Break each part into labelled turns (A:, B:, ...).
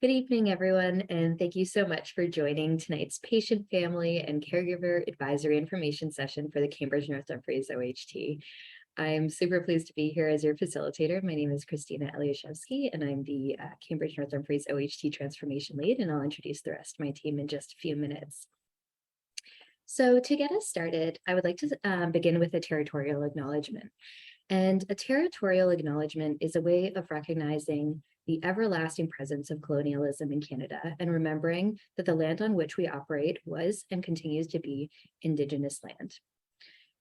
A: Good evening, everyone, and thank you so much for joining tonight's Patient, Family, and Caregiver Advisory Information session for the Cambridge North Dumfries OHT. I'm super pleased to be here as your facilitator. My name is Christina Eliashevsky, and I'm the Cambridge North Dumfries OHT Transformation Lead, and I'll introduce the rest of my team in just a few minutes. So to get us started, I would like to begin with a territorial acknowledgement. And a territorial acknowledgement is a way of recognizing the everlasting presence of colonialism in Canada and remembering that the land on which we operate was and continues to be Indigenous land.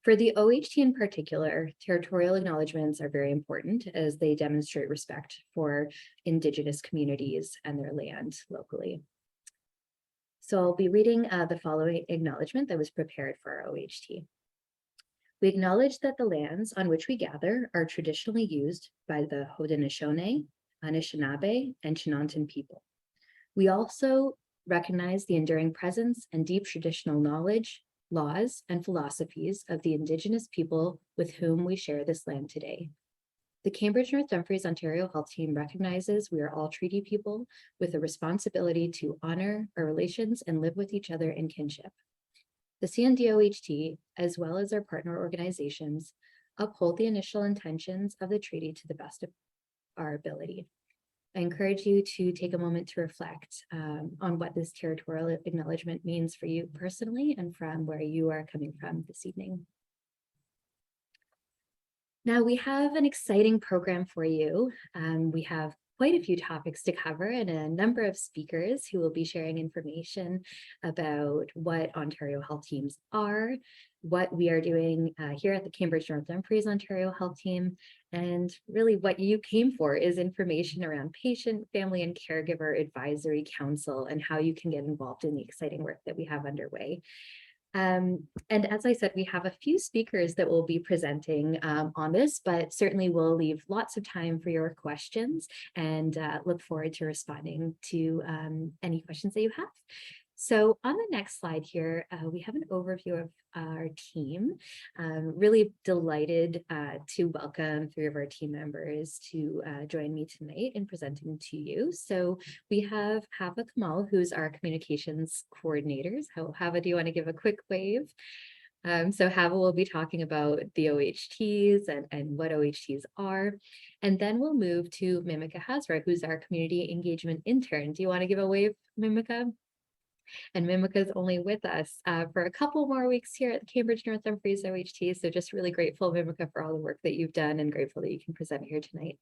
A: For the OHT in particular, territorial acknowledgements are very important as they demonstrate respect for Indigenous communities and their land locally. So I'll be reading the following acknowledgement that was prepared for our OHT. We acknowledge that the lands on which we gather are traditionally used by the Haudenosaunee, Anishinaabe, and Chinantan people. We also recognize the enduring presence and deep traditional knowledge, laws, and philosophies of the Indigenous people with whom we share this land today. The Cambridge North Dumfries Ontario Health Team recognizes we are all treaty people with a responsibility to honor our relations and live with each other in kinship. The CNDOHT, as well as our partner organizations, uphold the initial intentions of the treaty to the best of our ability. I encourage you to take a moment to reflect on what this territorial acknowledgement means for you personally and from where you are coming from this evening. Now we have an exciting program for you. We have quite a few topics to cover and a number of speakers who will be sharing information about what Ontario Health Teams are, what we are doing here at the Cambridge North Dumfries Ontario Health Team, and really what you came for is information around Patient, Family, and Caregiver Advisory Council and how you can get involved in the exciting work that we have underway. And as I said, we have a few speakers that will be presenting on this, but certainly we'll leave lots of time for your questions and look forward to responding to any questions that you have. So on the next slide here, we have an overview of our team. Really delighted to welcome 3 of our team members to join me tonight in presenting to you. So we have Hava Kamal, who's our communications coordinator. So Hava, do you want to give a quick wave? So Hava will be talking about the OHTs and what OHTs are. And then we'll move to Mimika Hazra, who's our community engagement intern. Do you want to give a wave, Mimika? And Mimika is only with us for a couple more weeks here at the Cambridge North Dumfries OHT. So just really grateful, Mimika, for all the work that you've done and grateful that you can present here tonight.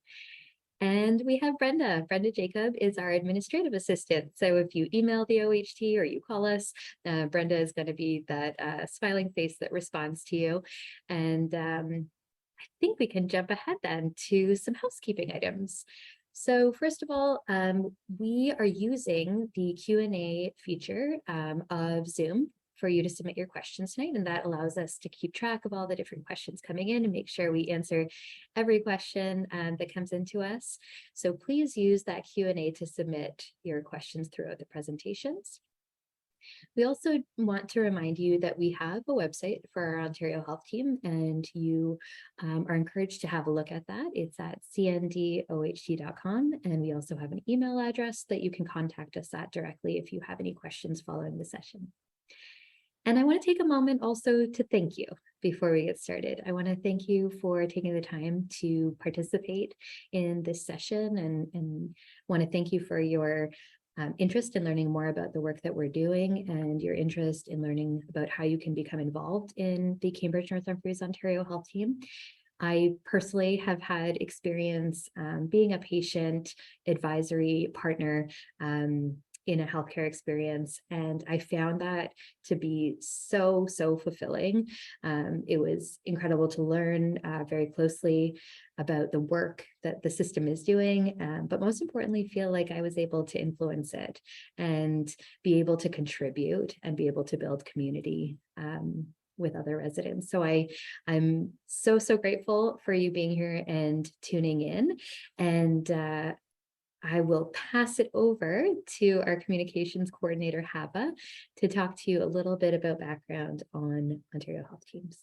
A: And we have Brenda. Brenda Jacob is our administrative assistant. So if you email the OHT or you call us, Brenda is going to be that smiling face that responds to you. And I think we can jump ahead then to some housekeeping items. So first of all, we are using the Q&A feature of Zoom for you to submit your questions tonight, and that allows us to keep track of all the different questions coming in and make sure we answer every question that comes into us. So please use that Q&A to submit your questions throughout the presentations. We also want to remind you that we have a website for our Ontario Health Team, and you are encouraged to have a look at that. It's at cndoht.com, and we also have an email address that you can contact us at directly if you have any questions following the session. And I want to take a moment also to thank you before we get started. I want to thank you for taking the time to participate in this session and want to thank you for your interest in learning more about the work that we're doing and your interest in learning about how you can become involved in the Cambridge North Dumfries Ontario Health Team. I personally have had experience being a patient advisory partner in a healthcare experience, and I found that to be so fulfilling. It was incredible to learn very closely about the work that the system is doing, but most importantly, feel like I was able to influence it and be able to contribute and be able to build community with other residents. So I'm so grateful for you being here and tuning in, and I will pass it over to our communications coordinator, Hava, to talk to you a little bit about background on Ontario Health Teams.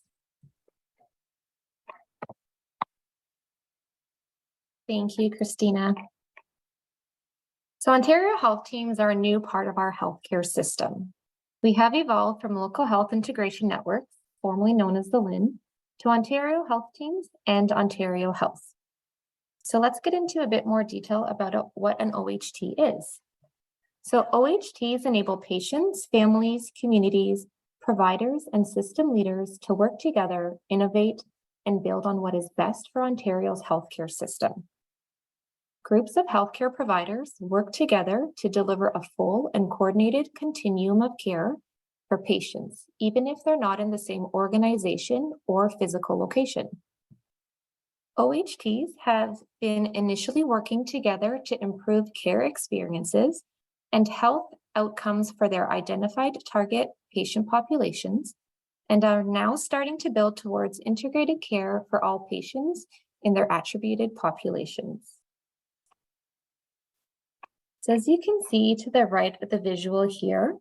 B: Thank you, Christina. So Ontario health teams are a new part of our healthcare system. We have evolved from local health integration networks, formerly known as the LIN, to Ontario health teams and Ontario Health. So let's get into a bit more detail about what an OHT is. So OHTs enable patients, families, communities, providers, and system leaders to work together, innovate, and build on what is best for Ontario's healthcare system. Groups of healthcare providers work together to deliver a full and coordinated continuum of care for patients, even if they're not in the same organization or physical location. OHTs have been initially working together to improve care experiences and health outcomes for their identified target patient populations, and are now starting to build towards integrated care for all patients in their attributed populations. So as you can see to the right of the visual here,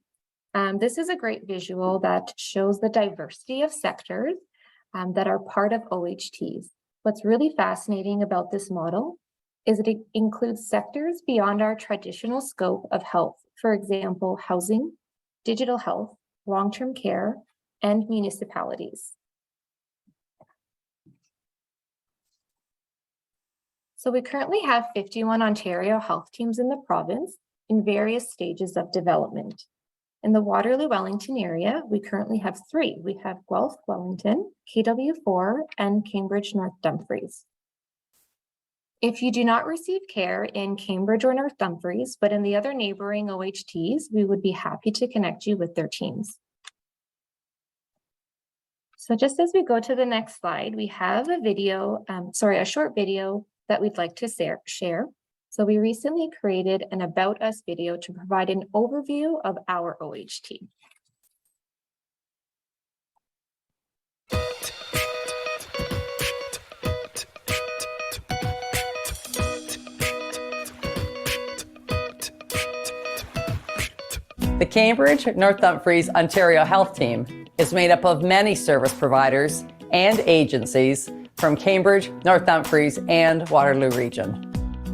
B: this is a great visual that shows the diversity of sectors that are part of OHTs. What's really fascinating about this model is that it includes sectors beyond our traditional scope of health. For example, housing, digital health, long-term care, and municipalities. So we currently have 51 Ontario health teams in the province in various stages of development. In the Waterloo-Wellington area, we currently have 3. We have Guelph-Wellington, KW4, and Cambridge North Dumfries. If you do not receive care in Cambridge or North Dumfries, but in the other neighboring OHTs, we would be happy to connect you with their teams. So just as we go to the next slide, we have a short video that we'd like to share. So we recently created an About Us video to provide an overview of our OHT.
C: The Cambridge North Dumfries Ontario Health Team is made up of many service providers and agencies from Cambridge, North Dumfries, and Waterloo region.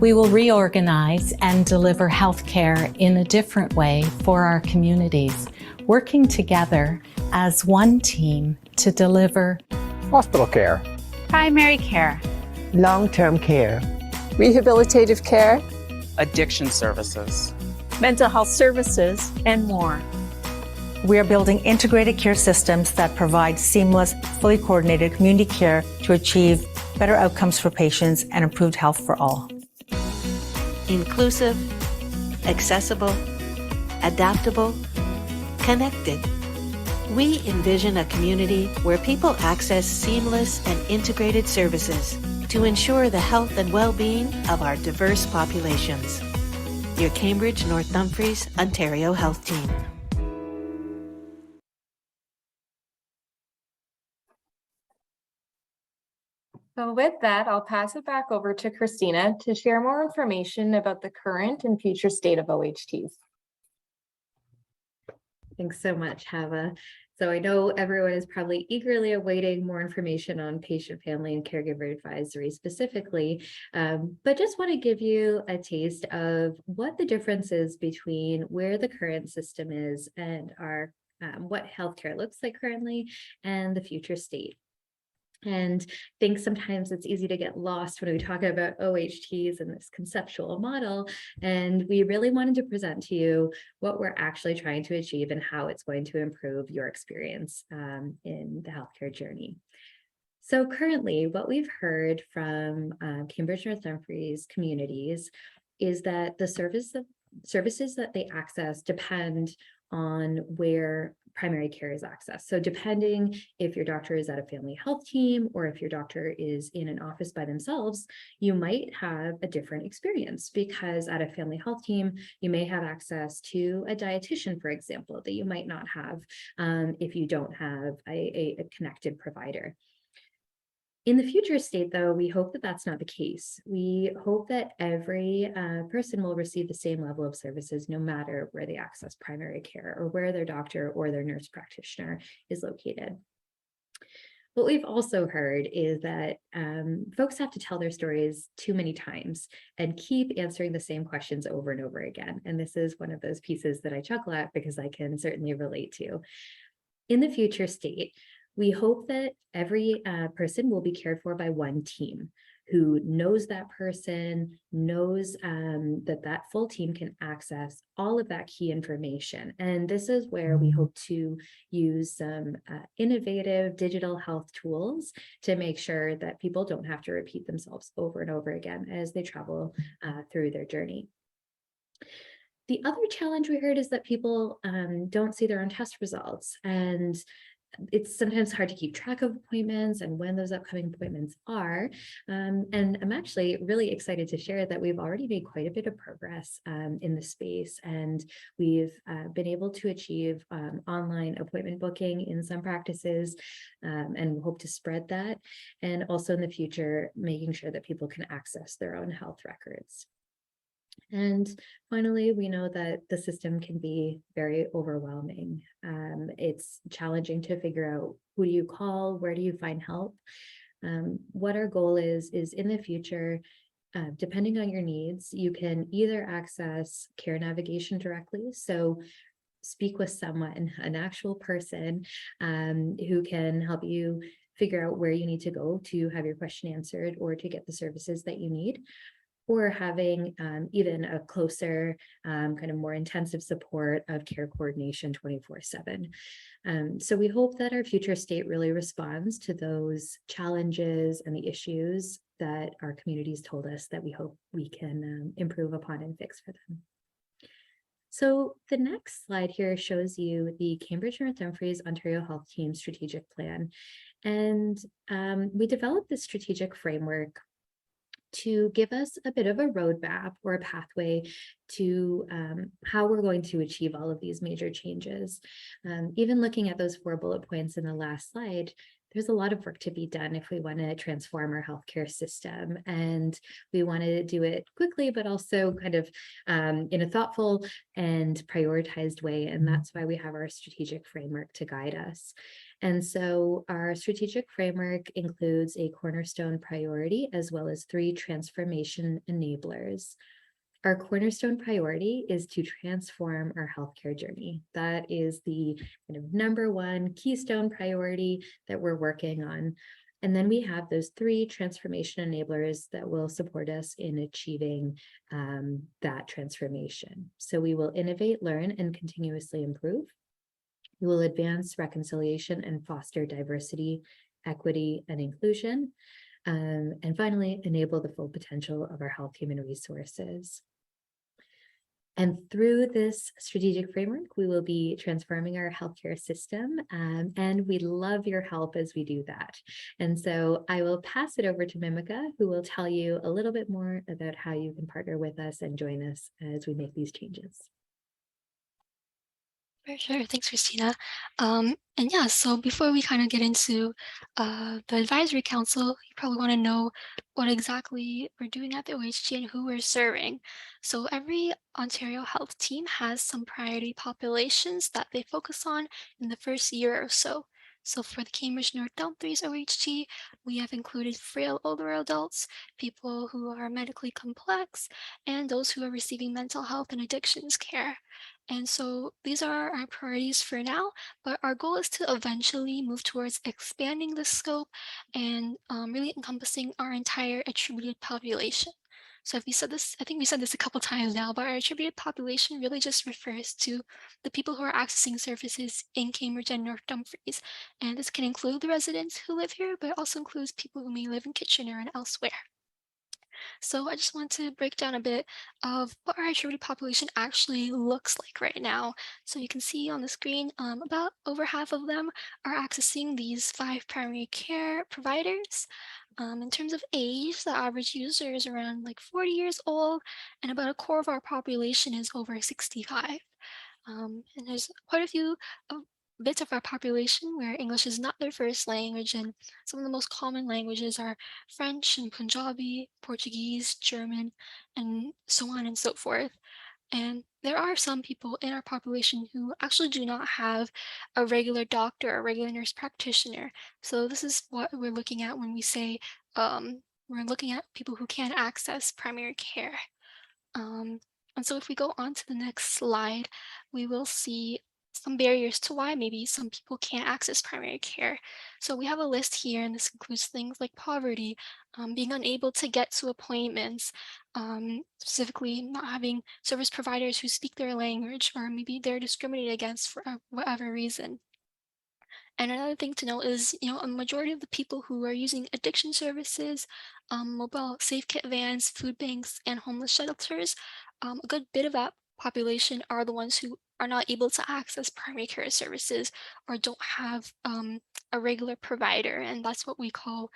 D: We will reorganize and deliver healthcare in a different way for our communities, working together as one team to deliver
E: hospital care,
F: primary care,
G: long-term care,
H: rehabilitative care,
I: addiction services,
F: mental health services, and more.
J: We are building integrated care systems that provide seamless, fully coordinated community care to achieve better outcomes for patients and improved health for all.
K: Inclusive, accessible, adaptable, connected. We envision a community where people access seamless and integrated services to ensure the health and well-being of our diverse populations. Your Cambridge North Dumfries Ontario Health Team.
B: So with that, I'll pass it back over to Christina to share more information about the current and future state of OHTs.
A: Thanks so much, Hava. So I know everyone is probably eagerly awaiting more information on patient, family, and caregiver advisory specifically, but just want to give you a taste of what the difference is between where the current system is and our what healthcare looks like currently and the future state. And I think sometimes it's easy to get lost when we talk about OHTs and this conceptual model. And we really wanted to present to you what we're actually trying to achieve and how it's going to improve your experience in the healthcare journey. So currently, what we've heard from Cambridge North Dumfries communities is that the services that they access depend on where primary care is accessed. So depending if your doctor is at a family health team or if your doctor is in an office by themselves, you might have a different experience because at a family health team, you may have access to a dietitian, for example, that you might not have if you don't have a connected provider. In the future state, though, we hope that that's not the case. We hope that every person will receive the same level of services no matter where they access primary care or where their doctor or their nurse practitioner is located. What we've also heard is that folks have to tell their stories too many times and keep answering the same questions over and over again. And this is one of those pieces that I chuckle at because I can certainly relate to. In the future state, we hope that every person will be cared for by one team who knows that person, knows that full team can access all of that key information. And this is where we hope to use some innovative digital health tools to make sure that people don't have to repeat themselves over and over again as they travel through their journey. The other challenge we heard is that people don't see their own test results, and it's sometimes hard to keep track of appointments and when those upcoming appointments are. And I'm actually really excited to share that we've already made quite a bit of progress in the space, and we've been able to achieve online appointment booking in some practices, and hope to spread that. And also in the future, making sure that people can access their own health records. And finally, we know that the system can be very overwhelming. It's challenging to figure out who do you call, where do you find help. What our goal is in the future, depending on your needs, you can either access care navigation directly. So speak with someone, an actual person who can help you figure out where you need to go to have your question answered or to get the services that you need, or having even a closer, kind of more intensive support of care coordination 24/7. So we hope that our future state really responds to those challenges and the issues that our communities told us that we hope we can improve upon and fix for them. So the next slide here shows you the Cambridge North Dumfries Ontario Health Team strategic plan. And we developed this strategic framework to give us a bit of a roadmap or a pathway to how we're going to achieve all of these major changes. Even looking at those 4 bullet points in the last slide, there's a lot of work to be done if we want to transform our healthcare system. And we want to do it quickly, but also kind of in a thoughtful and prioritized way. And that's why we have our strategic framework to guide us. And so our strategic framework includes a cornerstone priority as well as 3 transformation enablers. Our cornerstone priority is to transform our healthcare journey. That is the kind of #1 keystone priority that we're working on. And then we have those 3 transformation enablers that will support us in achieving that transformation. So we will innovate, learn, and continuously improve. We will advance reconciliation and foster diversity, equity, and inclusion. And finally, enable the full potential of our health human resources. And through this strategic framework, we will be transforming our healthcare system, and we love your help as we do that. And so I will pass it over to Mimika, who will tell you a little bit more about how you can partner with us and join us as we make these changes.
E: For sure. Thanks, Christina. And yeah, so before we kind of get into the advisory council, you probably want to know what exactly we're doing at the OHT and who we're serving. So every Ontario Health team has some priority populations that they focus on in the first year or so. So for the Cambridge North Dumfries OHT, we have included frail older adults, people who are medically complex, and those who are receiving mental health and addictions care. And so these are our priorities for now, but our goal is to eventually move towards expanding the scope and really encompassing our entire attributed population. So if we said this, I think we said this a couple times now, but our attributed population really just refers to the people who are accessing services in Cambridge and North Dumfries. And this can include the residents who live here, but it also includes people who may live in Kitchener and elsewhere. So I just want to break down a bit of what our attributed population actually looks like right now. So you can see on the screen, about over half of them are accessing these 5 primary care providers. In terms of age, the average user is around like 40 years old, and about a quarter of our population is over 65. And there's quite a few bits of our population where English is not their first language, and some of the most common languages are French and Punjabi, Portuguese, German, and so on and so forth. And there are some people in our population who actually do not have a regular doctor or regular nurse practitioner. So this is what we're looking at when we say we're looking at people who can't access primary care. Um, and so if we go on to the next slide, we will see some barriers to why maybe some people can't access primary care. So we have a list here, and this includes things like poverty, being unable to get to appointments, specifically not having service providers who speak their language, or maybe they're discriminated against for whatever reason. And another thing to note is, a majority of the people who are using addiction services, mobile safe kit vans, food banks, and homeless shelters, a good bit of that population are the ones who are not able to access primary care services or don't have a regular provider, and that's what we call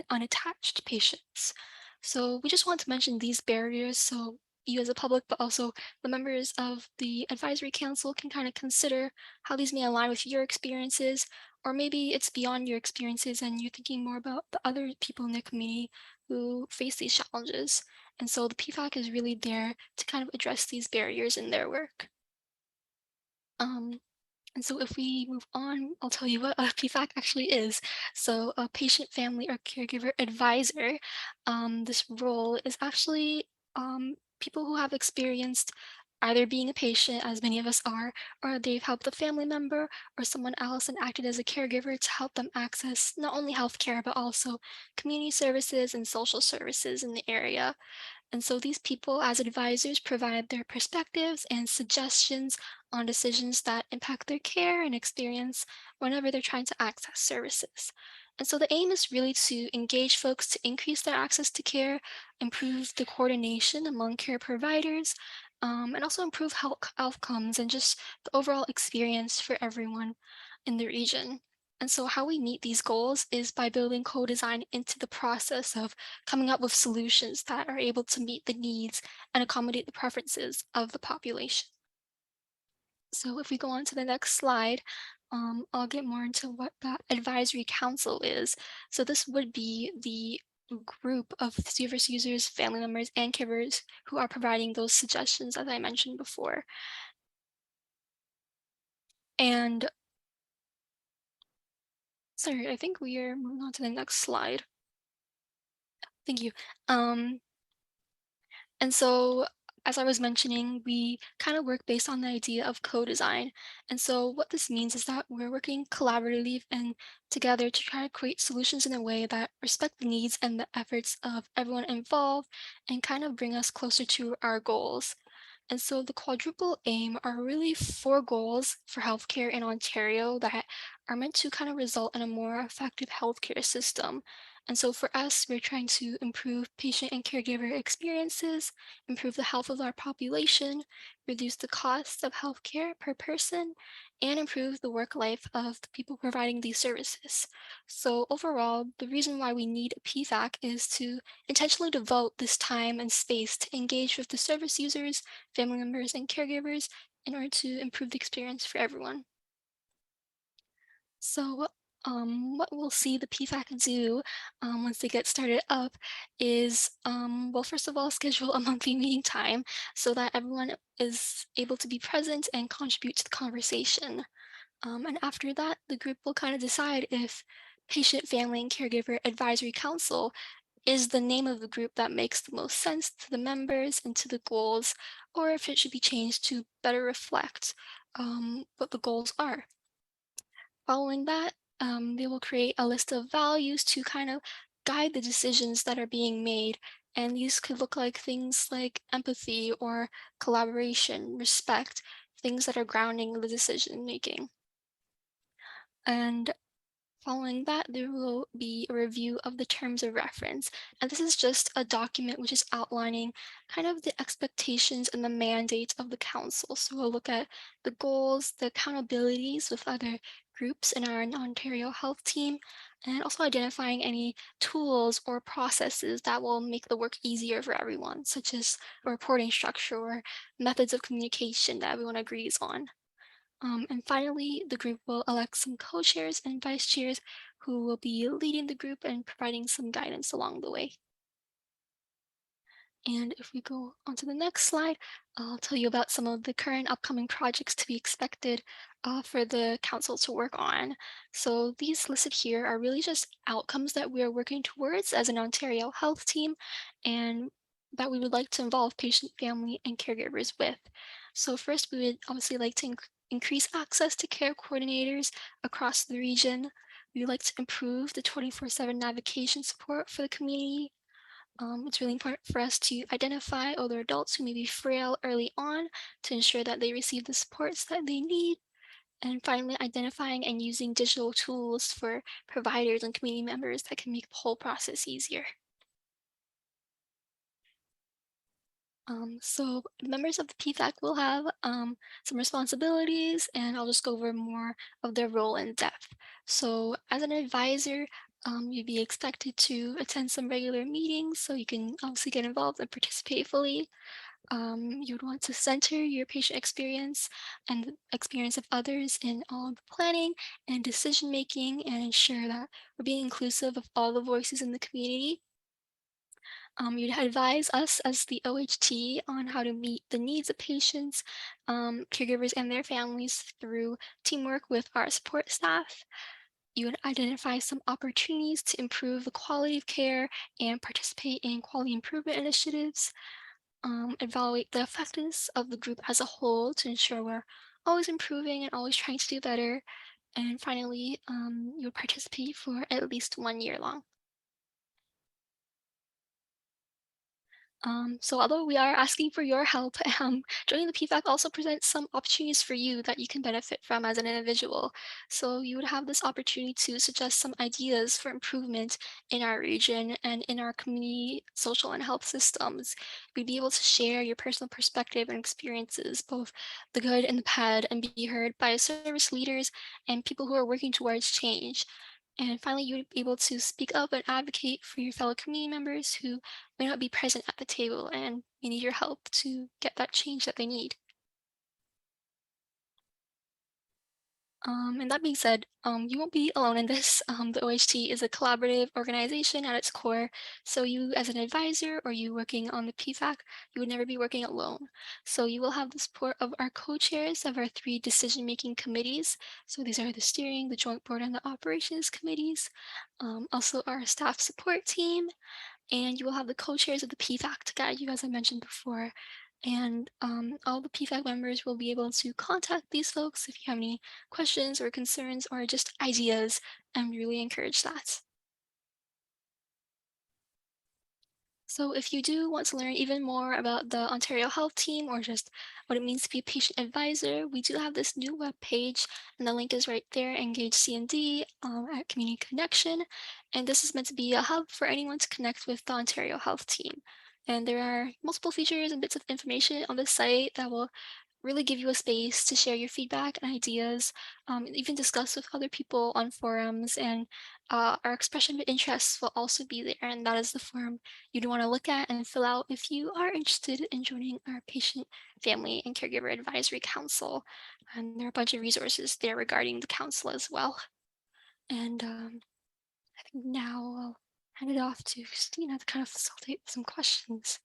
E: unattached patients. So we just want to mention these barriers so you as a public, but also the members of the advisory council can kind of consider how these may align with your experiences, or maybe it's beyond your experiences and you're thinking more about the other people in the community who face these challenges. And so the PFAC is really there to kind of address these barriers in their work. And so if we move on, I'll tell you what a PFAC actually is. So a patient, family, or caregiver advisor, this role is actually people who have experienced either being a patient, as many of us are, or they've helped a family member or someone else and acted as a caregiver to help them access not only healthcare, but also community services and social services in the area. And so these people, as advisors, provide their perspectives and suggestions on decisions that impact their care and experience whenever they're trying to access services. And so the aim is really to engage folks to increase their access to care, improve the coordination among care providers, and also improve health outcomes and just the overall experience for everyone in the region. And so how we meet these goals is by building co-design into the process of coming up with solutions that are able to meet the needs and accommodate the preferences of the population. So if we go on to the next slide, I'll get more into what that advisory council is. So this would be the group of service users, family members, and caregivers who are providing those suggestions, as I mentioned before. And sorry, I think we are moving on to the next slide. Thank you. And so, as I was mentioning, we kind of work based on the idea of co-design. And so what this means is that we're working collaboratively and together to try to create solutions in a way that respect the needs and the efforts of everyone involved and kind of bring us closer to our goals. And so the quadruple aim are really 4 goals for healthcare in Ontario that are meant to kind of result in a more effective healthcare system. And so for us, we're trying to improve patient and caregiver experiences, improve the health of our population, reduce the cost of healthcare per person, and improve the work life of the people providing these services. So overall, the reason why we need a PFAC is to intentionally devote this time and space to engage with the service users, family members, and caregivers in order to improve the experience for everyone. So, what we'll see the PFAC do once they get started up is, well, first of all, schedule a monthly meeting time so that everyone is able to be present and contribute to the conversation. And after that, the group will kind of decide if Patient, Family, and Caregiver Advisory Council is the name of the group that makes the most sense to the members and to the goals, or if it should be changed to better reflect what the goals are. Following that, they will create a list of values to kind of guide the decisions that are being made. And these could look like things like empathy or collaboration, respect, things that are grounding the decision making. And following that, there will be a review of the terms of reference. And this is just a document which is outlining kind of the expectations and the mandates of the council. So we'll look at the goals, the accountabilities with other groups in our Ontario Health team, and also identifying any tools or processes that will make the work easier for everyone, such as a reporting structure or methods of communication that everyone agrees on. And finally, the group will elect some co-chairs and vice chairs who will be leading the group and providing some guidance along the way. And if we go on to the next slide, I'll tell you about some of the current upcoming projects to be expected for the council to work on. So these listed here are really just outcomes that we are working towards as an Ontario health team and that we would like to involve patient, family, and caregivers with. So first, we would obviously like to increase access to care coordinators across the region. We would like to improve the 24/7 navigation support for the community. It's really important for us to identify older adults who may be frail early on to ensure that they receive the supports that they need. And finally, identifying and using digital tools for providers and community members that can make the whole process easier. So members of the PFAC will have some responsibilities, and I'll just go over more of their role in depth. So as an advisor, you'd be expected to attend some regular meetings so you can obviously get involved and participate fully. You'd want to center your patient experience and the experience of others in all the planning and decision making and ensure that we're being inclusive of all the voices in the community. You'd advise us as the OHT on how to meet the needs of patients, caregivers, and their families through teamwork with our support staff. You would identify some opportunities to improve the quality of care and participate in quality improvement initiatives. Evaluate the effectiveness of the group as a whole to ensure we're always improving and always trying to do better. And finally, you would participate for at least 1 year long. So although we are asking for your help, joining the PFAC also presents some opportunities for you that you can benefit from as an individual. So you would have this opportunity to suggest some ideas for improvement in our region and in our community, social and health systems. You'd be able to share your personal perspective and experiences, both the good and the bad, and be heard by service leaders and people who are working towards change. And finally, you would be able to speak up and advocate for your fellow community members who may not be present at the table and may need your help to get that change that they need. And that being said, you won't be alone in this. The OHT is a collaborative organization at its core. So you as an advisor or you working on the PFAC, you would never be working alone. So you will have the support of our co-chairs of our 3 decision-making committees. So these are the steering, the joint board, and the operations committees. Also our staff support team, and you will have the co-chairs of the PFAC to guide you, as I mentioned before. And all the PFAC members will be able to contact these folks if you have any questions or concerns or just ideas, and we really encourage that. So if you do want to learn even more about the Ontario Health Team or just what it means to be a patient advisor, we do have this new web page, and the link is right there, Engage CND at Community Connection. And this is meant to be a hub for anyone to connect with the Ontario Health Team. And there are multiple features and bits of information on the site that will really give you a space to share your feedback and ideas, even discuss with other people on forums. And our expression of interest will also be there. And that is the form you'd want to look at and fill out if you are interested in joining our Patient, Family, and Caregiver Advisory Council. And there are a bunch of resources there regarding the council as well. And I think now I'll hand it off to Christina to kind of facilitate some questions.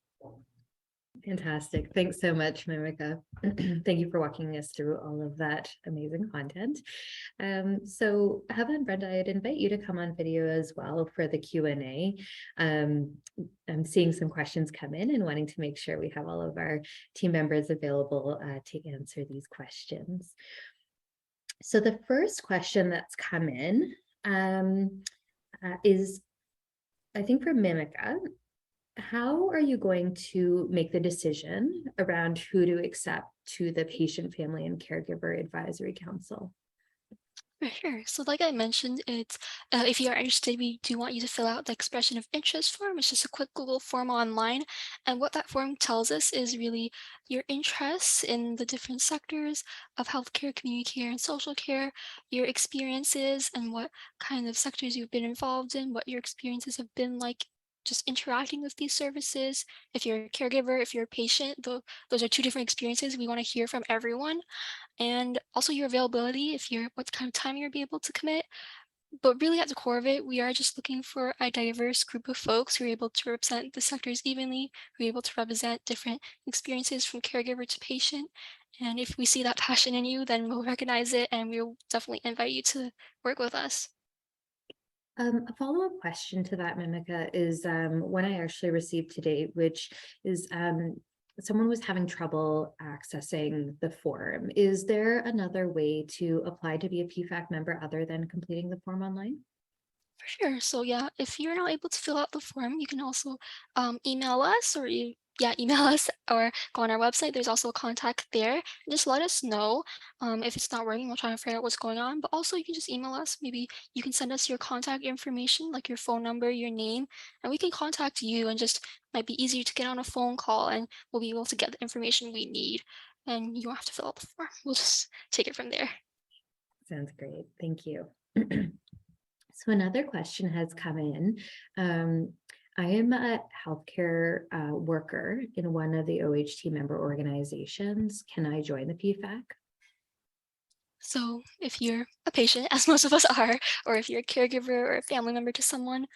A: Fantastic. Thanks so much, Mimika. Thank you for walking us through all of that amazing content. So Hava and Brenda, I'd invite you to come on video as well for the Q&A. I'm seeing some questions come in and wanting to make sure we have all of our team members available to answer these questions. So the first question that's come in is, I think for Mimika. How are you going to make the decision around who to accept to the Patient, Family, and Caregiver Advisory Council?
E: For sure. So like I mentioned, it's if you are interested, we do want you to fill out the expression of interest form. It's just a quick Google form online. And what that form tells us is really your interests in the different sectors of healthcare, community care, and social care, your experiences and what kind of sectors you've been involved in, what your experiences have been like just interacting with these services. If you're a caregiver, if you're a patient, those are 2 different experiences. We want to hear from everyone. And also your availability, if you're what kind of time you're be able to commit. But really at the core of it, we are just looking for a diverse group of folks who are able to represent the sectors evenly, who are able to represent different experiences from caregiver to patient. And if we see that passion in you, then we'll recognize it and we'll definitely invite you to work with us.
A: A follow-up question to that, Mimica, is one I actually received today, which is someone was having trouble accessing the form. Is there another way to apply to be a PFAC member other than completing the form online?
E: For sure. So yeah, if you're not able to fill out the form, you can also email us or email us or go on our website. There's also a contact there. Just let us know if it's not working. We'll try and figure out what's going on. But also you can just email us. Maybe you can send us your contact information, like your phone number, your name, and we can contact you and just might be easier to get on a phone call and we'll be able to get the information we need. And you don't have to fill out the form. We'll just take it from there.
A: Sounds great. Thank you. So another question has come in. I am a healthcare worker in one of the OHT member organizations. Can I join the PFAC?
E: So if you're a patient, as most of us are, or if you're a caregiver or a family member to someone,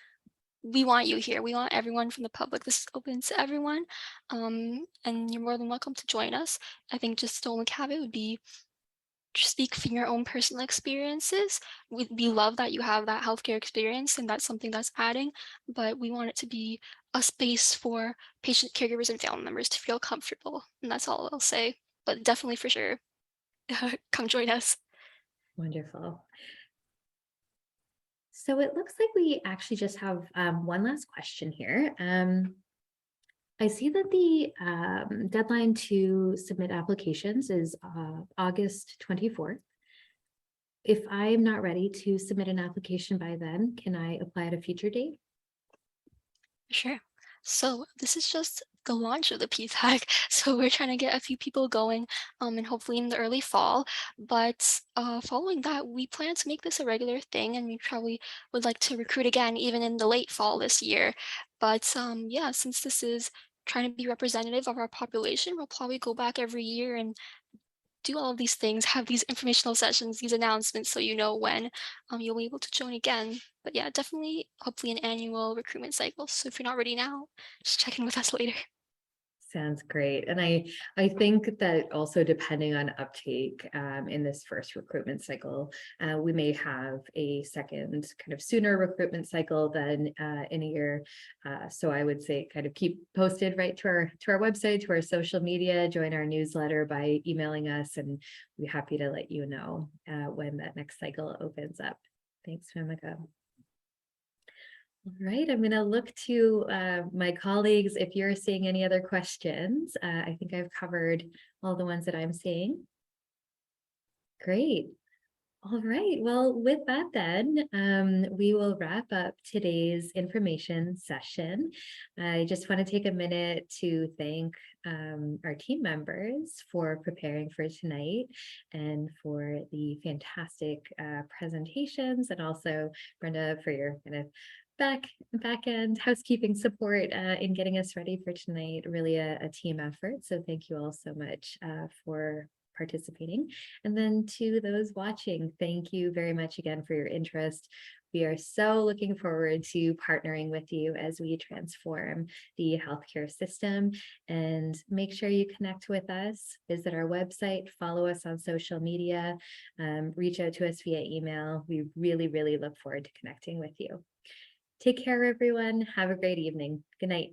E: we want you here. We want everyone from the public. This is open to everyone. And you're more than welcome to join us. I think just the only caveat would be speak from your own personal experiences. We love that you have that healthcare experience and that's something that's adding, but we want it to be a space for patient caregivers and family members to feel comfortable. And that's all I'll say, but definitely for sure, come join us.
A: Wonderful. So it looks like we actually just have one last question here. I see that the deadline to submit applications is August 24th. If I'm not ready to submit an application by then, can I apply at a future date?
E: Sure. So this is just the launch of the PFAC. So we're trying to get a few people going and hopefully in the early fall. But following that, we plan to make this a regular thing and we probably would like to recruit again even in the late fall this year. But yeah, since this is trying to be representative of our population, we'll probably go back every year and do all of these things, have these informational sessions, these announcements, so you know when you'll be able to join again. But yeah, definitely, hopefully an annual recruitment cycle. So if you're not ready now, just check in with us later.
A: Sounds great. And I think that also depending on uptake in this first recruitment cycle, we may have a second kind of sooner recruitment cycle than in a year. So I would say kind of keep posted right to our website, to our social media, join our newsletter by emailing us, and we'll be happy to let you know when that next cycle opens up. Thanks, Mimica. All right, I'm going to look to my colleagues if you're seeing any other questions. I think I've covered all the ones that I'm seeing. Great. All right, well, with that then, we will wrap up today's information session. I just want to take a minute to thank our team members for preparing for tonight and for the fantastic presentations, and also Brenda for your kind of back end housekeeping support in getting us ready for tonight. Really a team effort. So thank you all so much for participating. And then to those watching, thank you very much again for your interest. We are so looking forward to partnering with you as we transform the healthcare system. And make sure you connect with us, visit our website, follow us on social media, reach out to us via email. We really, really look forward to connecting with you. Take care, everyone. Have a great evening. Good night.